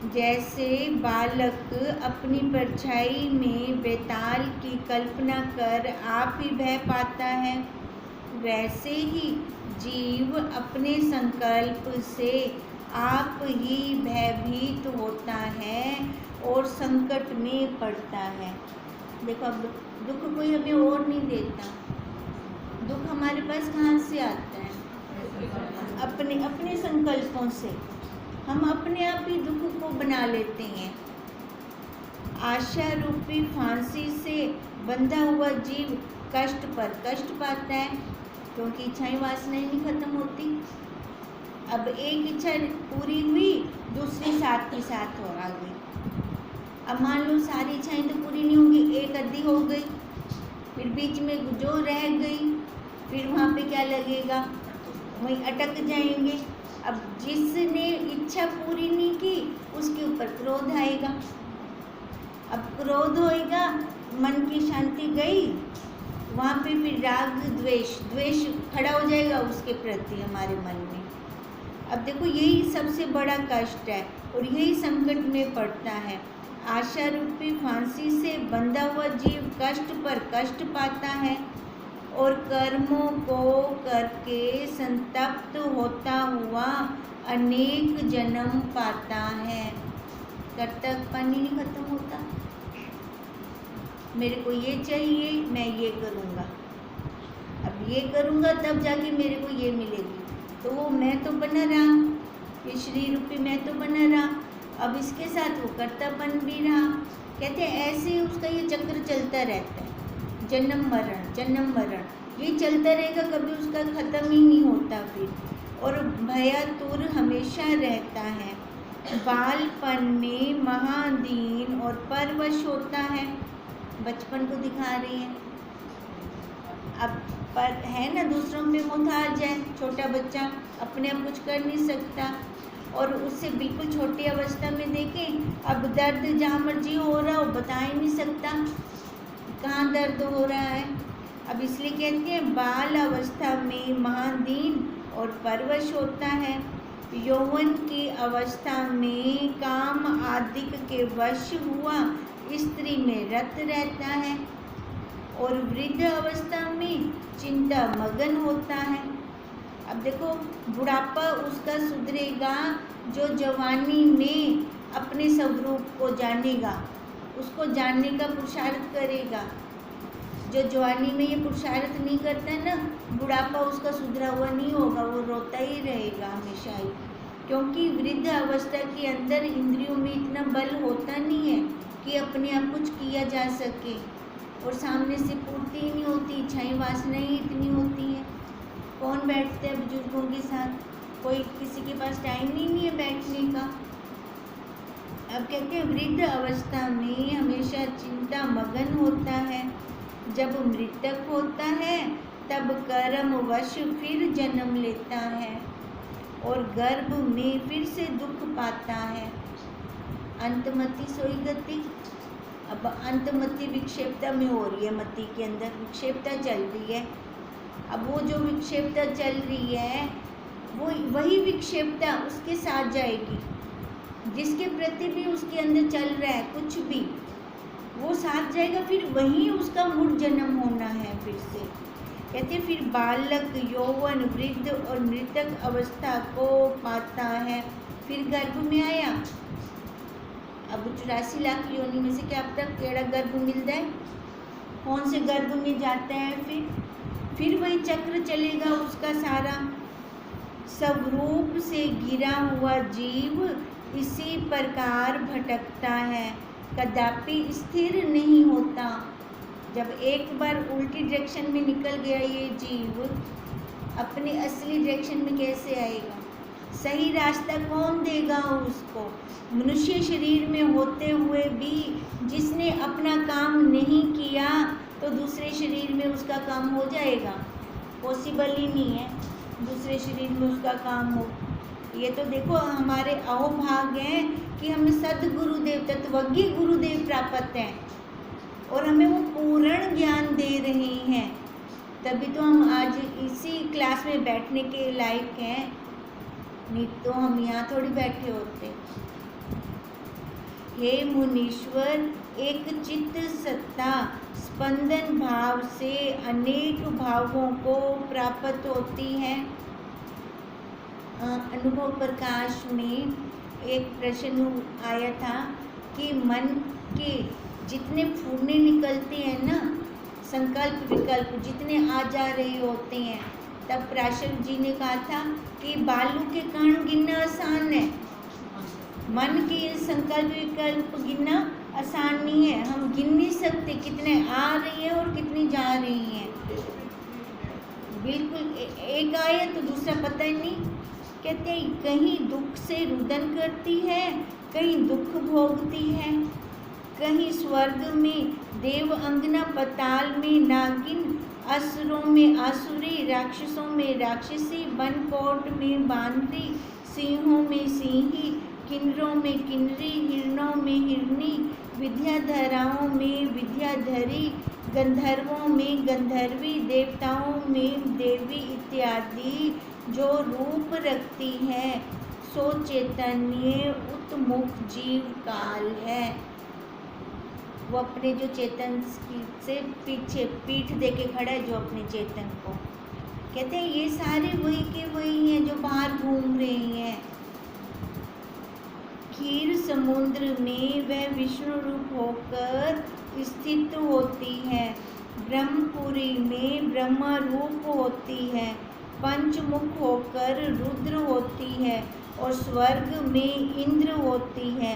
जैसे बालक अपनी परछाई में बेताल की कल्पना कर आप ही भय पाता है, वैसे ही जीव अपने संकल्प से आप ही भयभीत होता है और संकट में पड़ता है। देखो, अब दुख कोई हमें और नहीं देता, दुख हमारे पास कहाँ से आता है? अपने अपने संकल्पों से। हम अपने आप ही दुख को बना लेते हैं। आशा रूपी फांसी से बंधा हुआ जीव कष्ट पर कष्ट पाता है, क्योंकि इच्छाएं वासनाएं नहीं खत्म होती। अब एक इच्छा पूरी हुई, दूसरी साथ के साथ और आ गई। अब मान लो सारी इच्छाएं तो पूरी नहीं होंगी, एक आधी हो गई, फिर बीच में जो रह गई, फिर वहाँ पे क्या लगेगा? वहीं अटक जाएंगे। अब जिसने इच्छा पूरी नहीं की उसके ऊपर क्रोध आएगा। अब क्रोध होएगा, मन की शांति गई, वहाँ पे फिर राग द्वेष खड़ा हो जाएगा उसके प्रति हमारे मन में। अब देखो, यही सबसे बड़ा कष्ट है और यही संकट में पड़ता है। आशा रूपी फांसी से बंधा हुआ जीव कष्ट पर कष्ट पाता है और कर्मों को करके संतप्त होता हुआ अनेक जन्म पाता है। कर्तव्यपन ही नहीं खत्म होता। मेरे को ये चाहिए, मैं ये करूँगा, अब ये करूँगा तब जाके मेरे को ये मिलेगी, तो वो मैं तो बना रहा, ये शरीर रूपी मैं तो बना रहा, अब इसके साथ वो कर्तव्यपन भी रहा। कहते हैं ऐसे उसका ये चक्र चलता रहता है, जन्म मरण ये चलता रहेगा, कभी उसका ख़त्म ही नहीं होता फिर। और भयातुर हमेशा रहता है, बालपन में महादीन और परवश होता है। बचपन को दिखा रही है। अब पर है ना, दूसरों पे मोहताज है, छोटा बच्चा अपने आप कुछ कर नहीं सकता, और उससे बिल्कुल छोटी अवस्था में देखें, अब दर्द जहाँ मर्जी हो रहा हो बता ही नहीं सकता कहाँ दर्द हो रहा है। अब इसलिए कहते हैं बाल अवस्था में महादीन और परवश होता है, यौवन की अवस्था में काम आदिक के वश हुआ स्त्री में रत रहता है, और वृद्ध अवस्था में चिंता मगन होता है। अब देखो, बुढ़ापा उसका सुधरेगा जो जवानी में अपने स्वरूप को जानेगा, उसको जानने का पुरुषार्थ करेगा। जो जवानी में ये पुरुषार्थ नहीं करता है ना, बुढ़ापा उसका सुधरा हुआ नहीं होगा, वो रोता ही रहेगा हमेशा ही, क्योंकि वृद्ध अवस्था के अंदर इंद्रियों में इतना बल होता नहीं है कि अपने आप कुछ किया जा सके, और सामने से पूर्ति ही नहीं होती, इच्छाएं वासनाएं ही इतनी होती हैं। कौन बैठते हैं बुजुर्गों के साथ? कोई, किसी के पास टाइम ही नहीं है बैठने का। अब कहते हैं वृद्ध अवस्था में हमेशा चिंता मगन होता है, जब मृतक होता है तब कर्मवश फिर जन्म लेता है और गर्भ में फिर से दुख पाता है। अंतमति सोई गति। अब अंतमति विक्षेपता में हो रही है, मति के अंदर विक्षेपता चल रही है। अब वो जो विक्षेपता चल रही है, वो वही विक्षेपता उसके साथ जाएगी, जिसके प्रति भी उसके अंदर चल रहा है कुछ भी, वो साथ जाएगा, फिर वहीं उसका मुड़ जन्म होना है फिर से। कहते फिर बालक यौवन वृद्ध और मृतक अवस्था को पाता है, फिर गर्भ में आया। अब 84 लाख योनि में से क्या अब तक केड़ा गर्भ मिलता है? कौन से गर्भ में जाता है? फिर वही चक्र चलेगा उसका सारा। स्वरूप से गिरा हुआ जीव इसी प्रकार भटकता है, कदापि स्थिर नहीं होता। जब एक बार उल्टी डायरेक्शन में निकल गया ये जीव, अपने असली डायरेक्शन में कैसे आएगा? सही रास्ता कौन देगा उसको? मनुष्य शरीर में होते हुए भी जिसने अपना काम नहीं किया, तो दूसरे शरीर में उसका काम हो जाएगा? पॉसिबल ही नहीं है दूसरे शरीर में उसका काम हो। ये तो देखो हमारे अहोभाग हैं कि हमें सद्गुरुदेव, तत्वज्ञ गुरुदेव प्राप्त हैं और हमें वो पूर्ण ज्ञान दे रहे हैं, तभी तो हम आज इसी क्लास में बैठने के लायक हैं, नहीं तो हम यहाँ थोड़ी बैठे होते। हे मुनीश्वर, एक चित्त सत्ता स्पंदन भाव से अनेक भावों को प्राप्त होती है। अनुभव प्रकाश में एक प्रश्न आया था कि मन के जितने फूने निकलते हैं ना, संकल्प विकल्प जितने आ जा रहे होते हैं, तब प्राशर जी ने कहा था कि बालू के कण गिनना आसान है, मन के संकल्प विकल्प गिनना आसान नहीं है। हम गिन नहीं सकते कितने आ रही है और कितनी जा रही हैं। बिल्कुल एक आए तो दूसरा पता ही नहीं। कहते हैं कहीं दुख से रुदन करती है, कहीं दुख भोगती है, कहीं स्वर्ग में देव अंगना, पताल में नागिन, असुरों में आसुरी, राक्षसों में राक्षसी, वन कोट में बांदरी, सिंहों में सिंही, किन्नरों में किन्नरी, हिरणों में हिरनी, विद्याधराओं में विद्याधरी, गंधर्वों में गंधर्वी, देवताओं में देवी इत्यादि जो रूप रखती है, सो चैतन्य उत्मुख जीव काल है। वो अपने जो चेतन से पीछे पीठ देके खड़ा है, जो अपने चेतन को कहते हैं, ये सारे वही के वही हैं जो बाहर घूम रहे हैं। क्षीर समुद्र में वह विष्णु रूप होकर स्थित होती है, ब्रह्मपुरी में ब्रह्म रूप होती है, पंचमुख होकर रुद्र होती है और स्वर्ग में इंद्र होती है,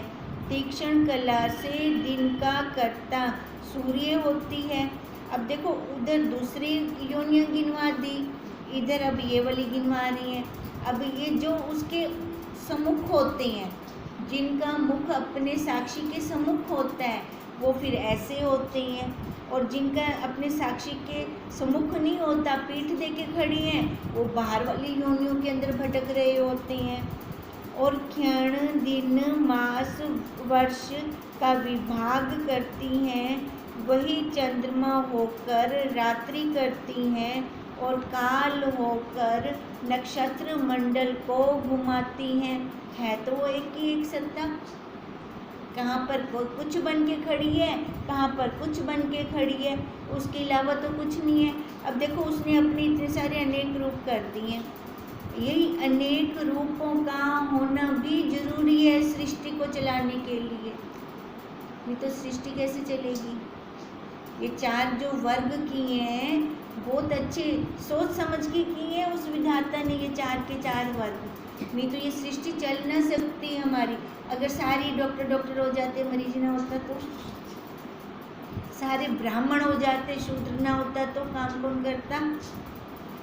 तीक्ष्ण कला से दिन का कर्ता सूर्य होती है। अब देखो उधर दूसरी योनियां गिनवा दी, इधर अब ये वाली गिनवा रही हैं। अब ये जो उसके सम्मुख होते हैं, जिनका मुख अपने साक्षी के सम्मुख होता है, वो फिर ऐसे होते हैं, और जिनका अपने साक्षी के सम्मुख नहीं होता, पीठ देके खड़ी हैं, वो बाहर वाली योनियों के अंदर भटक रहे होते हैं। और क्षण दिन मास वर्ष का विभाग करती हैं, वही चंद्रमा होकर रात्रि करती हैं और काल होकर नक्षत्र मंडल को घुमाती हैं। है तो वो एक ही एक सत्ता, कहाँ पर कुछ बन के खड़ी है, कहाँ पर कुछ बन के खड़ी है, उसके अलावा तो कुछ नहीं है। अब देखो उसने अपने इतने सारे अनेक रूप कर दिए हैं। यही अनेक रूपों का होना भी जरूरी है सृष्टि को चलाने के लिए, नहीं तो सृष्टि कैसे चलेगी। ये चार जो वर्ग किए हैं बहुत अच्छे सोच समझ के किए हैं उस विधाता ने, ये चार के चार वर्ग, नहीं तो ये सृष्टि चल ना सकती हमारी। अगर सारी डॉक्टर हो जाते, मरीज ना होता तो, सारे ब्राह्मण हो जाते, शूद्र ना होता तो काम कौन करता।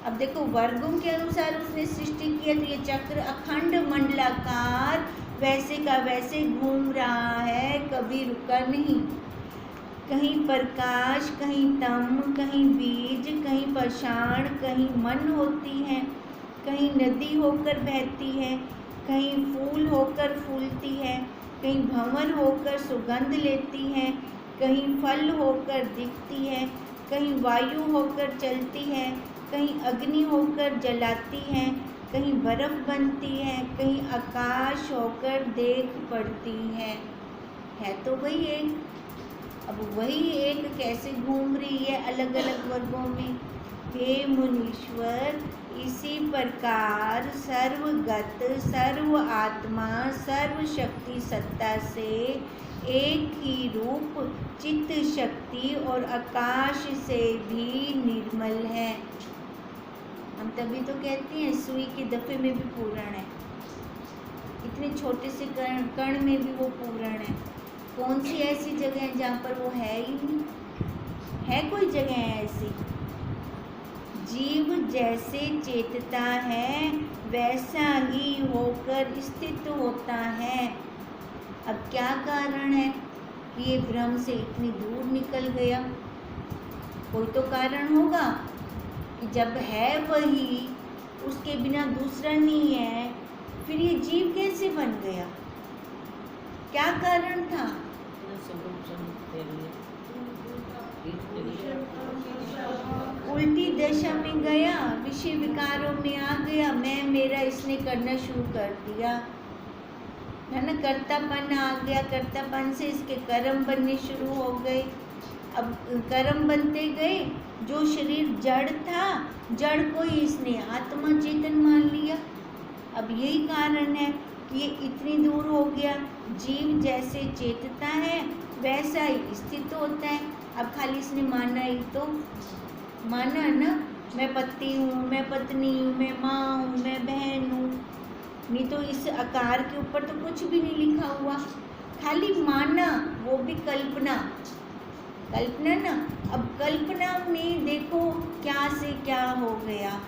अब देखो वर्गों के अनुसार उसने सृष्टि किया, तो ये चक्र अखंड मंडलाकार वैसे का वैसे घूम रहा है, कभी रुका नहीं। कहीं प्रकाश, कहीं तम, कहीं बीज, कहीं पाषाण, कहीं मन होती है, कहीं नदी होकर बहती है, कहीं फूल होकर फूलती है, कहीं भंवर होकर सुगंध लेती है, कहीं फल होकर दिखती है, कहीं वायु होकर चलती है, कहीं अग्नि होकर जलाती है, कहीं बर्फ बनती है, कहीं आकाश होकर देख पड़ती है तो वही एक। अब वही एक कैसे घूम रही है अलग अलग वर्गों में। हे मुनीश्वर, इसी प्रकार सर्वगत, सर्व आत्मा, सर्व शक्ति सत्ता से एक ही रूप, चित्त शक्ति और आकाश से भी निर्मल है। हम तभी तो कहते हैं सुई के दफे में भी पूर्ण है, इतने छोटे से कण में भी वो पूर्ण है। कौन सी ऐसी जगह है जहाँ पर वो है ही नहीं? है कोई जगह ऐसी? जीव जैसे चेतता है वैसा ही होकर स्थित होता है। अब क्या कारण है कि ये ब्रह्म से इतनी दूर निकल गया? कोई तो कारण होगा कि जब है वही, उसके बिना दूसरा नहीं है, फिर ये जीव कैसे बन गया? क्या कारण था? उल्टी दशा में गया, विषय विकारों में आ गया, मैं मेरा इसने करना शुरू कर दिया। है ना, कर्तापन आ गया, कर्तापन से इसके कर्म बनने शुरू हो गए। अब कर्म बनते गए, जो शरीर जड़ था, जड़ को ही इसने आत्मा चेतन मान लिया। अब यही कारण है कि ये इतनी दूर हो गया। जीव जैसे चेतता है वैसा ही स्थित होता है। अब खाली इसने माना ही तो माना ना, मैं पति हूँ, मैं पत्नी हूँ, मैं माँ हूँ, मैं बहन हूँ, नहीं तो इस आकार के ऊपर तो कुछ भी नहीं लिखा हुआ, खाली माना, वो भी कल्पना, कल्पना ना। अब कल्पना में देखो क्या से क्या हो गया,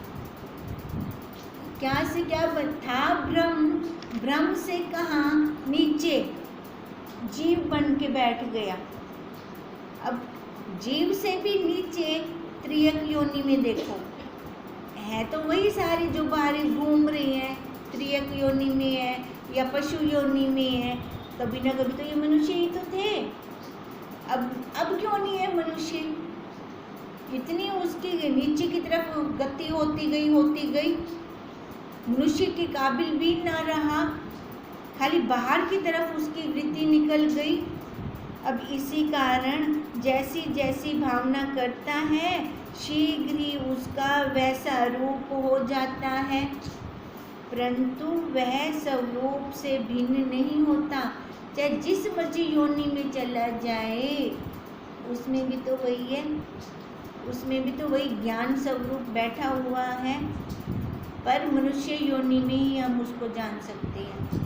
क्या से क्या था, भ्रम, भ्रम से कहाँ नीचे जीव बन के बैठ गया। अब जीव से भी नीचे त्रियक योनि में देखो, है तो वही सारी जो बाहर घूम रही हैं, त्रियक योनि में है या पशु योनि में है, कभी ना कभी तो ये मनुष्य ही तो थे। अब क्यों नहीं है मनुष्य? इतनी उसकी नीचे की तरफ गति होती गई, मनुष्य के काबिल भी ना रहा, खाली बाहर की तरफ उसकी वृत्ति निकल गई। अब इसी कारण जैसी जैसी भावना करता है शीघ्र ही उसका वैसा रूप हो जाता है, परंतु वह स्वरूप से भिन्न नहीं होता। चाहे जिस मर्जी योनि में चला जाए, उसमें भी तो वही है, उसमें भी तो वही ज्ञान स्वरूप बैठा हुआ है, पर मनुष्य योनि में ही हम उसको जान सकते हैं,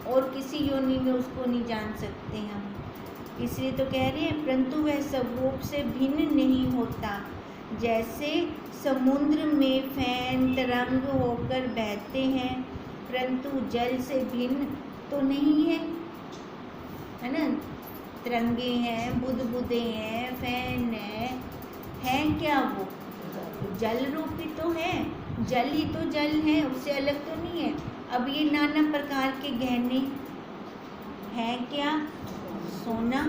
और किसी योनि में उसको नहीं जान सकते हम। इसलिए तो कह रहे हैं, परंतु वह स्वरूप से भिन्न नहीं होता। जैसे समुद्र में फैन तरंग होकर बहते हैं, परंतु जल से भिन्न तो नहीं है ना। तिरंगे हैं, बुदबुदे हैं, फैन है क्या वो? जल रूपी तो है, जल ही तो जल है, उससे अलग तो नहीं है। अब ये नाना प्रकार के गहने हैं क्या? सोना,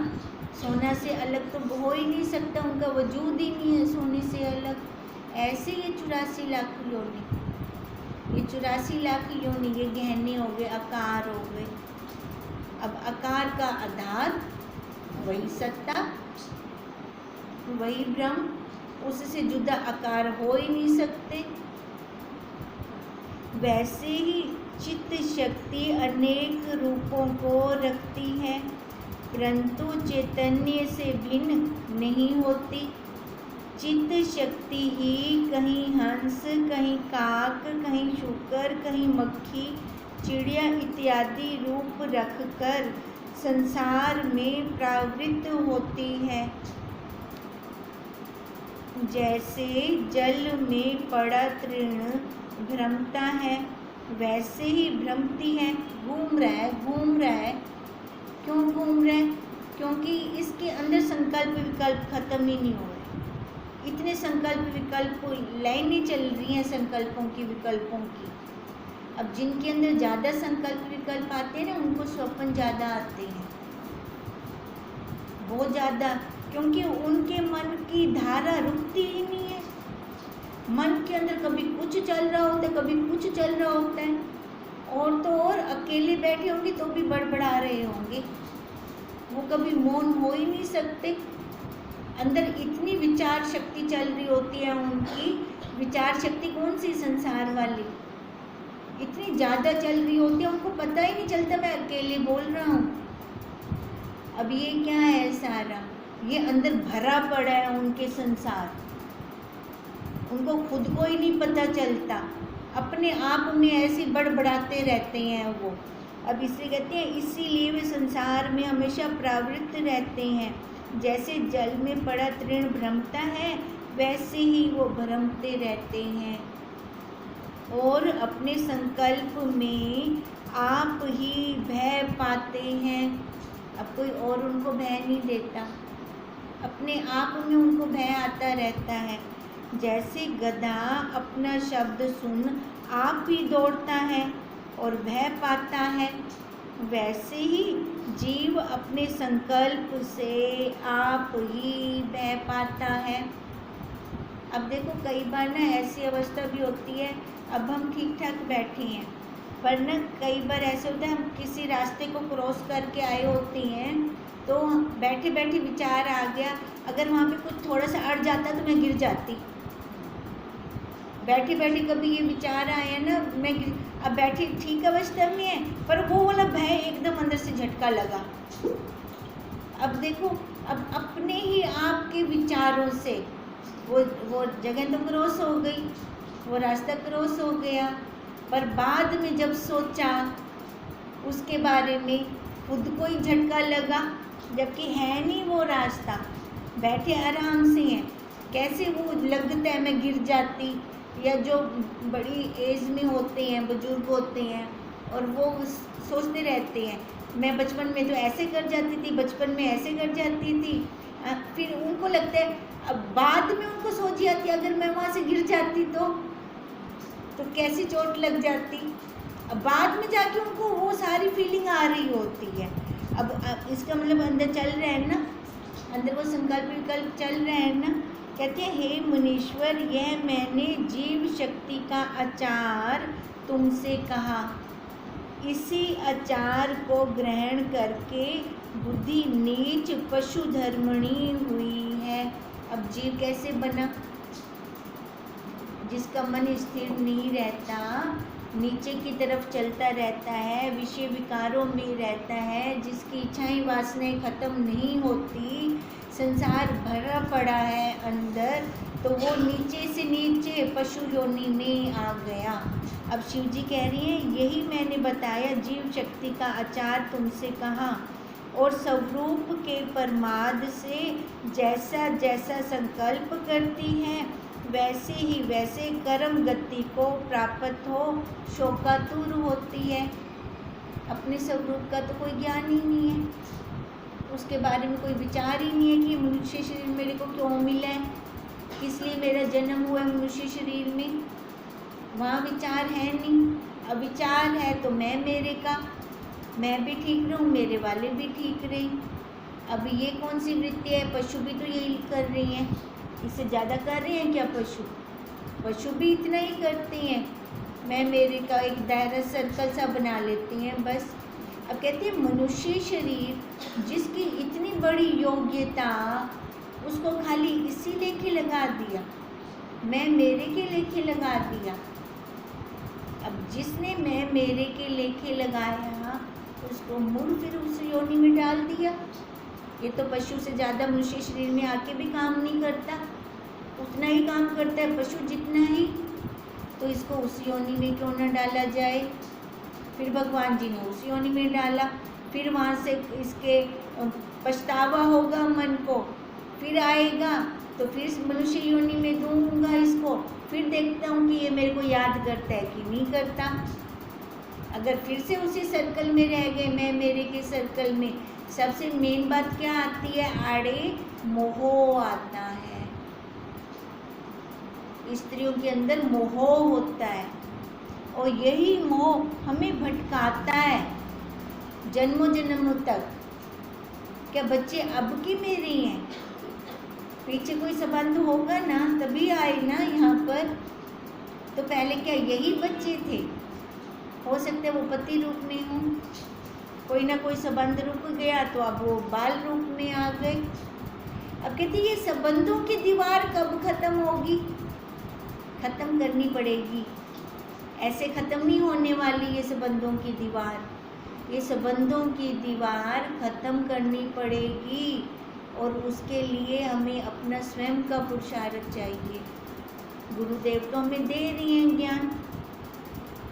सोना से अलग तो हो ही नहीं सकता, उनका वजूद ही नहीं है सोने से अलग। ऐसे ये 84 लाख योनि, ये 84 लाख योनि, ये गहने हो गए, आकार हो गए। अब आकार का आधार वही सत्ता, वही ब्रह्म, उससे जुदा आकार हो ही नहीं सकते। वैसे ही चित्त शक्ति अनेक रूपों को रखती है, परंतु चैतन्य से भिन्न नहीं होती। चित्त शक्ति ही कहीं हंस, कहीं काक, कहीं शुकर, कहीं मक्खी, चिड़िया इत्यादि रूप रखकर संसार में प्रवृत्त होती है। जैसे जल में पड़ा तृण भ्रमता है, वैसे ही भ्रमती है, घूम रहा है। क्यों घूम रहा है? क्योंकि इसके अंदर संकल्प विकल्प खत्म ही नहीं हो रहे। इतने संकल्प विकल्प, लाइनें चल रही हैं संकल्पों की, विकल्पों की। अब जिनके अंदर ज़्यादा संकल्प विकल्प आते हैं ना, उनको स्वप्न ज़्यादा आते हैं, बहुत ज़्यादा, क्योंकि उनके मन की धारा रुकती ही नहीं है। मन के अंदर कभी कुछ चल रहा होता है, कभी कुछ चल रहा होता है, और तो और अकेले बैठे होंगे तो भी बड़बड़ा रहे होंगे, वो कभी मौन हो ही नहीं सकते। अंदर इतनी विचार शक्ति चल रही होती है उनकी, विचार शक्ति कौन सी? संसार वाली, इतनी ज़्यादा चल रही होती है, उनको पता ही नहीं चलता मैं अकेले बोल रहा हूँ। अब ये क्या है? सारा ये अंदर भरा पड़ा है उनके संसार, उनको खुद को ही नहीं पता चलता, अपने आप में ऐसे बड़बड़ाते रहते हैं वो। अब इसलिए कहते हैं, इसीलिए वे संसार में हमेशा प्रवृत्त रहते हैं। जैसे जल में पड़ा तृण भ्रमता है, वैसे ही वो भ्रमते रहते हैं, और अपने संकल्प में आप ही भय पाते हैं। अब कोई और उनको भय नहीं देता, अपने आप में उनको भय आता रहता है। जैसे गधा अपना शब्द सुन आप ही दौड़ता है और भय पाता है, वैसे ही जीव अपने संकल्प से आप ही भय पाता है। अब देखो, कई बार ना ऐसी अवस्था भी होती है, अब हम ठीक ठाक बैठे हैं, पर ना कई बार ऐसे होता है, हम किसी रास्ते को क्रॉस करके आए होते हैं तो बैठे बैठे विचार आ गया, अगर वहाँ पे कुछ थोड़ा सा अड़ जाता तो मैं गिर जाती। बैठे बैठे कभी ये विचार आया ना, मैं अब बैठी ठीक अवस्था में है, पर वो वाला भय एकदम अंदर से झटका लगा। अब देखो, अब अपने ही आपके विचारों से वो जगह तो क्रॉस हो गई, वो रास्ता क्रॉस हो गया, पर बाद में जब सोचा उसके बारे में खुद को ही झटका लगा, जबकि है नहीं वो रास्ता, बैठे आराम से हैं, कैसे वो लगता है मैं गिर जाती। या जो बड़ी एज में होते हैं, बुजुर्ग होते हैं, और वो सोचते रहते हैं मैं बचपन में तो ऐसे कर जाती थी, बचपन में ऐसे कर जाती थी, फिर उनको लगता है, अब बाद में उनको सोच आती अगर मैं वहाँ से गिर जाती तो कैसी चोट लग जाती। अब बाद में जाके उनको वो सारी फीलिंग आ रही होती है। अब इसका मतलब अंदर चल रहा है ना, अंदर वो संकल्प विकल्प चल रहा है ना। कहते हैं हे मुनीश्वर, यह मैंने जीव शक्ति का आचार तुमसे कहा, इसी आचार को ग्रहण करके बुद्धि नीच पशु धर्मणी हुई है। अब जीव कैसे बना? जिसका मन स्थिर नहीं रहता, नीचे की तरफ चलता रहता है, विषय विकारों में रहता है, जिसकी इच्छाएं वासनाएं खत्म नहीं होती, संसार भरा पड़ा है अंदर, तो वो नीचे से नीचे पशु योनि में आ गया। अब शिव जी कह रही हैं, यही मैंने बताया, जीव शक्ति का आचार तुमसे कहा, और स्वरूप के परमाद से जैसा जैसा संकल्प करती है वैसे ही वैसे कर्म गति को प्राप्त हो शोकातुर होती है। अपने स्वरूप का तो कोई ज्ञान ही नहीं है, उसके बारे में कोई विचार ही नहीं है कि मनुष्य शरीर मेरे को क्यों मिला है, किस लिए मेरा जन्म हुआ है मनुष्य शरीर में, वहाँ विचार है नहीं। अब विचार है तो मैं मेरे का, मैं भी ठीक रहूँ, मेरे वाले भी ठीक रहे। अब ये कौन सी वृत्ति है? पशु भी तो यही कर रही हैं, इससे ज़्यादा कर रहे हैं क्या पशु? पशु भी इतना ही करते हैं, मैं मेरे का एक दायरा सर्कल सा बना लेती हैं बस। अब कहते हैं मनुष्य शरीर जिसकी इतनी बड़ी योग्यता, उसको खाली इसी लेके लगा दिया, मैं मेरे के लेके लगा दिया। अब जिसने मैं मेरे के लेके लगाया उसको मुड़ फिर उस योनि में डाल दिया। ये तो पशु से ज़्यादा मनुष्य शरीर में आके भी काम नहीं करता, उतना ही काम करता है पशु जितना ही, तो इसको उस योनि में क्यों न डाला जाए। फिर भगवान जी ने उस योनि में डाला, फिर वहाँ से इसके पछतावा होगा मन को, फिर आएगा तो फिर मनुष्य योनि में दूंगा इसको, फिर देखता हूँ कि ये मेरे को याद करता है कि नहीं करता। अगर फिर से उसी सर्कल में रह गए, मैं मेरे के सर्कल में, सबसे मेन बात क्या आती है? आड़े मोह आता है। स्त्रियों के अंदर मोह होता है, और यही मोह हमें भटकाता है जन्मों जन्मों तक। क्या बच्चे अब की मेरे हैं? पीछे कोई संबंध होगा ना तभी आए ना यहाँ पर, तो पहले क्या यही बच्चे थे? हो सकता है वो पति रूप में हो, कोई ना कोई संबंध रुक गया तो अब वो बाल रूप में आ गए। अब कहते ये संबंधों की दीवार कब खत्म होगी? खत्म करनी पड़ेगी, ऐसे खत्म नहीं होने वाली ये संबंधों की दीवार। ये संबंधों की दीवार खत्म करनी पड़ेगी, और उसके लिए हमें अपना स्वयं का पुरुषार्थ चाहिए। गुरुदेव तो हमें दे रही हैं ज्ञान,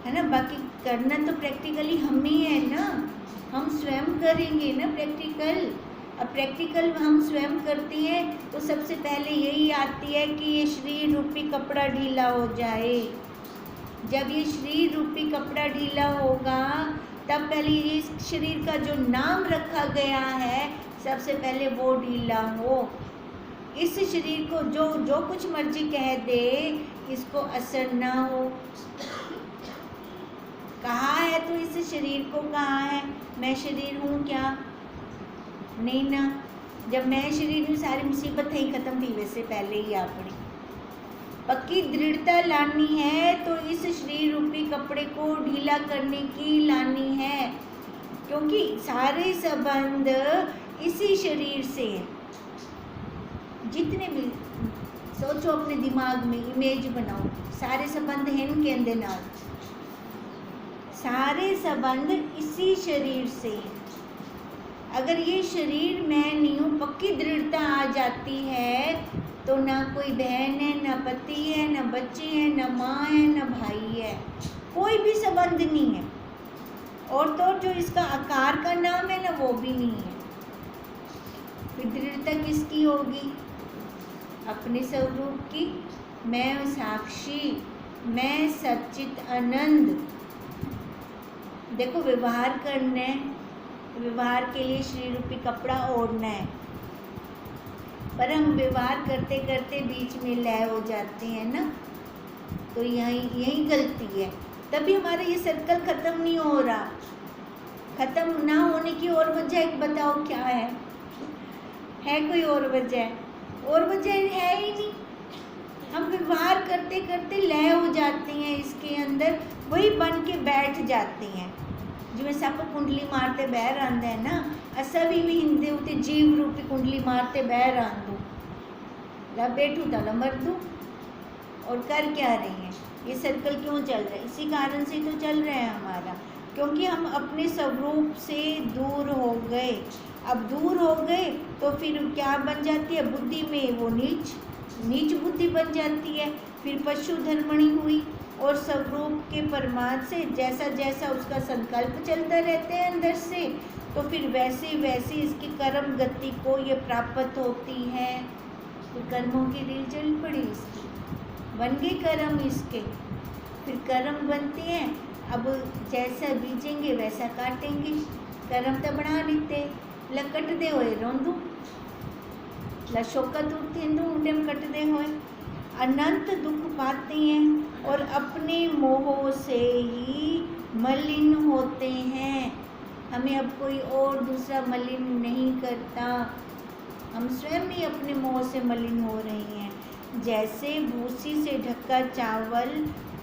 है ना, बाकी करना तो प्रैक्टिकली हमें है ना, हम स्वयं करेंगे ना प्रैक्टिकल। अब प्रैक्टिकल हम स्वयं करती हैं तो सबसे पहले यही आती है कि ये शरीर रूपी कपड़ा ढीला हो जाए। जब ये शरीर रूपी कपड़ा ढीला होगा तब पहले ये शरीर का जो नाम रखा गया है सबसे पहले वो ढीला हो। इस शरीर को जो कुछ मर्जी कह दे, इसको असर ना हो। कहा है तो इस शरीर को कहा है, मैं शरीर हूँ क्या? नहीं ना। जब मैं शरीर हूँ सारी मुसीबत ही खत्म थी वैसे पहले ही आ पड़ी। पक्की दृढ़ता लानी है तो इस शरीर रूपी कपड़े को ढीला करने की लानी है, क्योंकि सारे संबंध इसी शरीर से है। जितने भी सोचो, अपने दिमाग में इमेज बनाओ, सारे संबंध हैं इनके अंदर नाल, सारे संबंध इसी शरीर से हैं। अगर ये शरीर मैं नहीं हूँ, पक्की दृढ़ता आ जाती है तो ना कोई बहन है, ना पति है, ना बच्चे हैं, ना माँ है, ना भाई है, कोई भी संबंध नहीं है। और तो जो इसका आकार का नाम है ना, वो भी नहीं है। फिर दृढ़ता किसकी होगी? अपने स्वरूप की। मैं साक्षी, मैं सच्चित आनंद। देखो, व्यवहार करना है, व्यवहार के लिए शरीर रूपी कपड़ा ओढ़ना है, पर हम व्यवहार करते करते बीच में लय हो जाते हैं ना, तो यही गलती है। तभी हमारा ये सर्कल ख़त्म नहीं हो रहा। ख़त्म ना होने की और वजह एक बताओ क्या है कोई और वजह? और वजह है ही नहीं। हम व्यवहार करते करते लय हो जाते हैं, इसके अंदर वही बन के बैठ जाते हैं। जिवें सप कुंडली मारते बहर आंदा है ना, असा भी हिंदे उते जीव रूपी कुंडली मारते बहर आंदो, ला बैठू तो मर दूँ। और कर क्या रही हैं? ये सर्कल क्यों चल रहा है? इसी कारण से तो चल रहा है हमारा, क्योंकि हम अपने स्वरूप से दूर हो गए। अब दूर हो गए तो फिर क्या बन जाती है? बुद्धि में वो नीच बुद्धि बन जाती है। फिर पशु धर्मणी हुई, और स्वरूप के परमार्थ से जैसा जैसा उसका संकल्प चलता रहता है अंदर से, तो फिर वैसे वैसे इसकी कर्म गति को ये प्राप्त होती है। तो कर्मों की रील चल पड़ी इसकी, बन गए कर्म इसके, फिर कर्म बनते हैं। अब जैसा बीजेंगे वैसा काटेंगे। कर्म तो बना लेते, लकटते हुए रोंदू, ला शोकत उठेंदू उन्हें कटते हुए अनंत दुख पाते हैं, और अपने मोह से ही मलिन होते हैं। हमें अब कोई और दूसरा मलिन नहीं करता, हम स्वयं ही अपने मोह से मलिन हो रहे हैं। जैसे भूसी से ढका चावल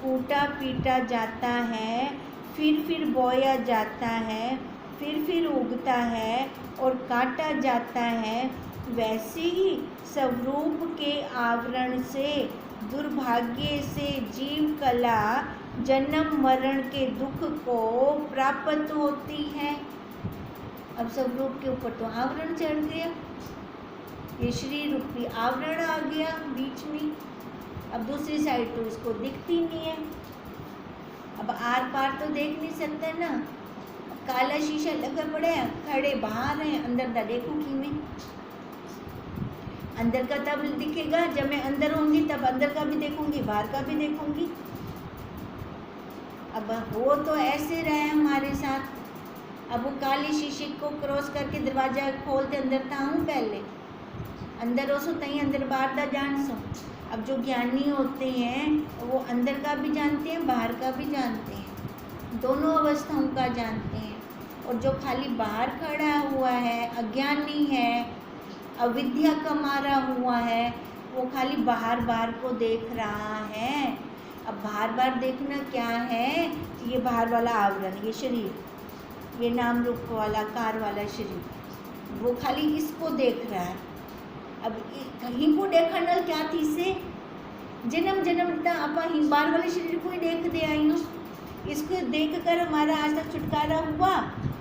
कूटा पीटा जाता है, फिर बोया जाता है, फिर उगता है और काटा जाता है, वैसे ही स्वरूप के आवरण से दुर्भाग्य से जीव कला जन्म मरण के दुख को प्राप्त होती है। अब स्वरूप के ऊपर तो आवरण चढ़ गया, ये शरीर रूपी आवरण आ गया बीच में। अब दूसरी साइड तो इसको दिखती नहीं है, अब आर पार तो देख नहीं सकते ना। काला शीशा लगा पड़े हैं, खड़े बाहर हैं, अंदर दा देखूँ कि मैं अंदर का तब दिखेगा जब मैं अंदर होंगी, तब अंदर का भी देखूंगी, बाहर का भी देखूंगी। अब वो तो ऐसे रहे हमारे साथ। अब वो काली शीशे को क्रॉस करके दरवाजा खोलते अंदर था हूँ, पहले अंदर हो सो तहीं अंदर बाहर दा जान सो। अब जो ज्ञानी होते हैं वो अंदर का भी जानते हैं, बाहर का भी जानते हैं, दोनों अवस्थाओं का जानते हैं। और जो खाली बाहर खड़ा हुआ है, अज्ञानी है, अविद्या का मारा हुआ है, वो खाली बाहर को देख रहा है। अब बाहर देखना क्या है? ये बाहर वाला आवरण, ये शरीर, ये नाम रूप वाला कार वाला शरीर, वो खाली इसको देख रहा है। अब कहीं को देखा नल क्या थी से जन्म तक आप ही बाहर वाले शरीर को ही देखते आई हूँ। इसको देख कर हमारा आज तक छुटकारा हुआ,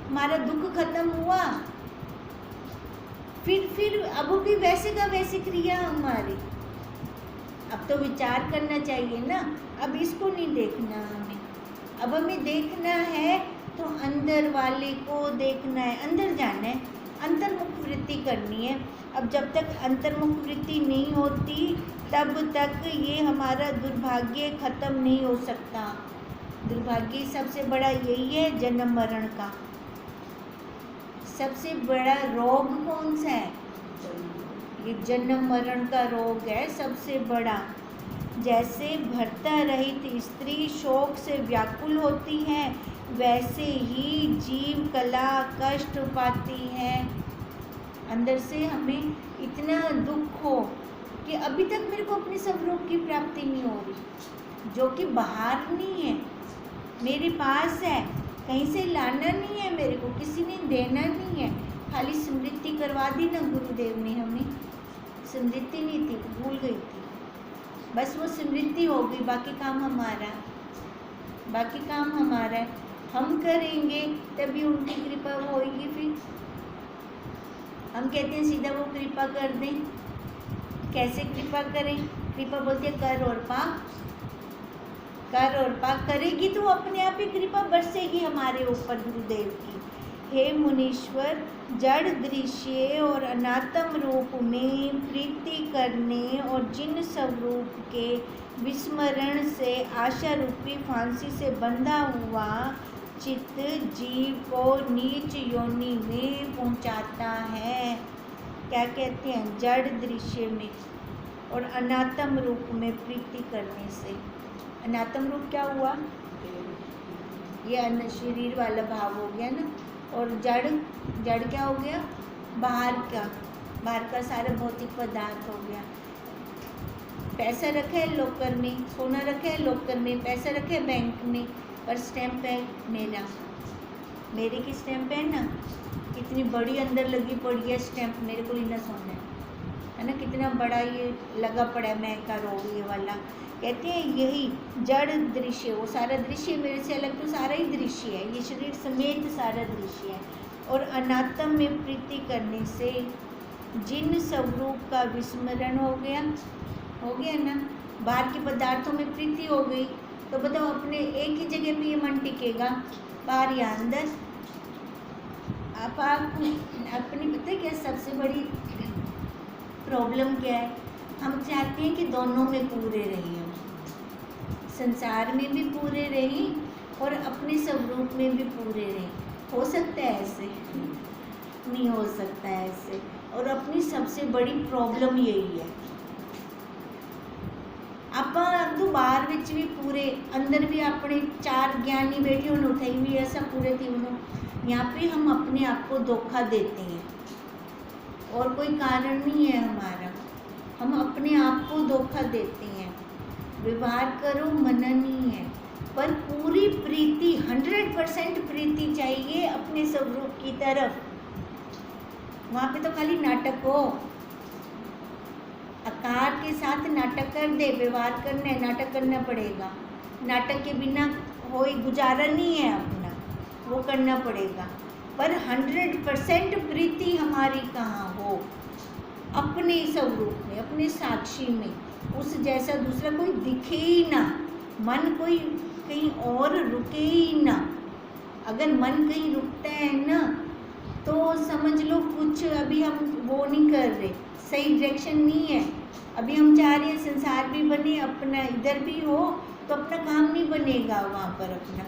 हमारा दुख खत्म हुआ। फिर अब भी वैसे का वैसी क्रिया हमारी। अब तो विचार करना चाहिए ना, अब इसको नहीं देखना हमें, अब हमें देखना है तो अंदर वाले को देखना है, अंदर जाना है, अंतर्मुख वृत्ति करनी है। अब जब तक अंतर्मुख वृत्ति नहीं होती तब तक ये हमारा दुर्भाग्य खत्म नहीं हो सकता। दुर्भाग्य सबसे बड़ा यही है, जन्म मरण का। सबसे बड़ा रोग कौन सा है? ये जन्म मरण का रोग है सबसे बड़ा। जैसे भर्ता रहित स्त्री शोक से व्याकुल होती है, वैसे ही जीव कला कष्ट पाती है। अंदर से हमें इतना दुख हो कि अभी तक मेरे को अपने स्वरूप की प्राप्ति नहीं हो रही, जो कि बाहर नहीं है, मेरे पास है, कहीं से लाना नहीं है मेरे को, किसी ने देना नहीं है, खाली स्मृति करवा दी ना गुरुदेव ने, हमें स्मृति नहीं थी, भूल गई थी, बस वो स्मृति हो गई, बाकी काम हमारा है, हम करेंगे तभी उनकी कृपा होगी। फिर हम कहते हैं सीधा वो कृपा कर दें, कैसे कृपा करें? कृपा बोलते हैं कर और पाक करेगी तो अपने आप ही कृपा बरसेगी हमारे ऊपर गुरुदेव की। हे मुनीश्वर, जड़ दृश्य और अनात्म रूप में प्रीति करने और जिन स्वरूप के विस्मरण से आशा रूपी फांसी से बंधा हुआ चित्त जीव को नीच योनि में पहुंचाता है। क्या कहते हैं? जड़ दृश्य में और अनात्म रूप में प्रीति करने से। अनात्म रूप क्या हुआ? ये शरीर वाला भाव हो गया ना, और जड़ क्या हो गया? बाहर का सारा भौतिक पदार्थ हो गया। पैसा रखा है लॉकर में, सोना रखा है लॉकर में, पैसा रखा है बैंक में, पर स्टैंप है मेरे की स्टैंप है ना, कितनी बड़ी अंदर लगी पड़ी है स्टैंप, मेरे को इतना सोना है ना, कितना बड़ा ये लगा पड़ा है मैं का रोग ये वाला। कहते हैं यही जड़ दृश्य, वो सारा दृश्य मेरे से अलग तो सारा ही दृश्य है, ये शरीर समेत सारा दृश्य है। और अनात्म में प्रीति करने से जिन स्वरूप का विस्मरण हो गया ना, बाहर के पदार्थों में प्रीति हो गई तो बताओ अपने एक ही जगह पे ये मन टिकेगा, बाहर या अंदर? आप अपनी पता है क्या सबसे बड़ी प्रॉब्लम क्या है? हम चाहते हैं कि दोनों में पूरे रहिए, संसार में भी पूरे रहें और अपने स्वरूप में भी पूरे रहें। हो सकता है ऐसे? नहीं हो सकता है ऐसे। और अपनी सबसे बड़ी प्रॉब्लम यही है, आप तो बाहर विच भी पूरे, अंदर भी अपने चार ज्ञानी बैठे उन्हें उठाई भी ऐसा पूरे थी उन्होंने। यहाँ पे हम अपने आप को धोखा देते हैं और कोई कारण नहीं है हमारा, हम अपने आप को धोखा देते हैं। व्यवहार करो मना नहीं है, पर पूरी प्रीति 100% प्रीति चाहिए अपने स्वरूप की तरफ। वहाँ पे तो खाली नाटक हो, आकार के साथ नाटक कर दे, व्यवहार करना है, नाटक करना पड़ेगा। नाटक के बिना कोई गुजारा नहीं है अपना, वो करना पड़ेगा। पर 100% प्रीति हमारी कहाँ हो? अपने स्वरूप में, अपने साक्षी में, उस जैसा दूसरा कोई दिखे ही ना, मन कोई कहीं और रुके ही ना। अगर मन कहीं रुकता है ना तो समझ लो कुछ अभी हम वो नहीं कर रहे, सही डायरेक्शन नहीं है। अभी हम चाह रहे हैं संसार भी बने, अपना इधर भी हो, तो अपना काम नहीं बनेगा वहाँ पर अपना।